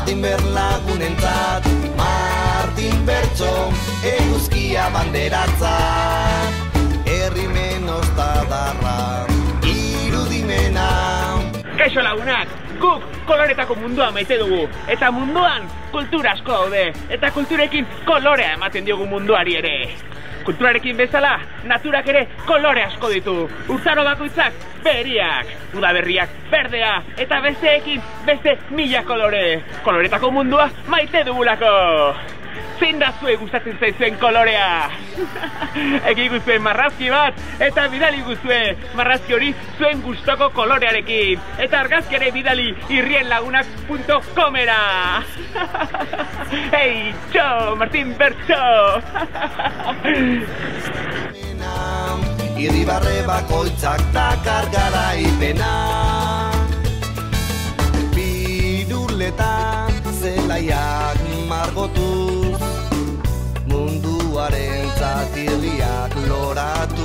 Martin Berlagunentzat, Martin Bertso, eguzkia banderatzat, herrimen ostadarra, irudimena. Kaixo lagunak, guk koloretako mundua maite dugu, eta munduan kultura asko daude, eta kulturekin kolorea ematen diogu munduari ere. Kulturarekin bezala, naturak ere kolore asko ditu. Urtaro bakoitzak beriak, udaberriak berdea, eta besteekin beste 1000 kolore. Koloretako mundua maite dugulako. Zein da zue gustatzen zaizuen kolorea? Egi guztuen marrazki bat, eta bidali guztue marrazki hori zuen gustoko kolorearekin. Eta argazki ere bidali irrienlagunak.comera. Hei, txo, Martin Bertso! Irribarre bakoitzak dakar garaipena, piruletan zelaiak margotuz, munduaren zatirriak loratu.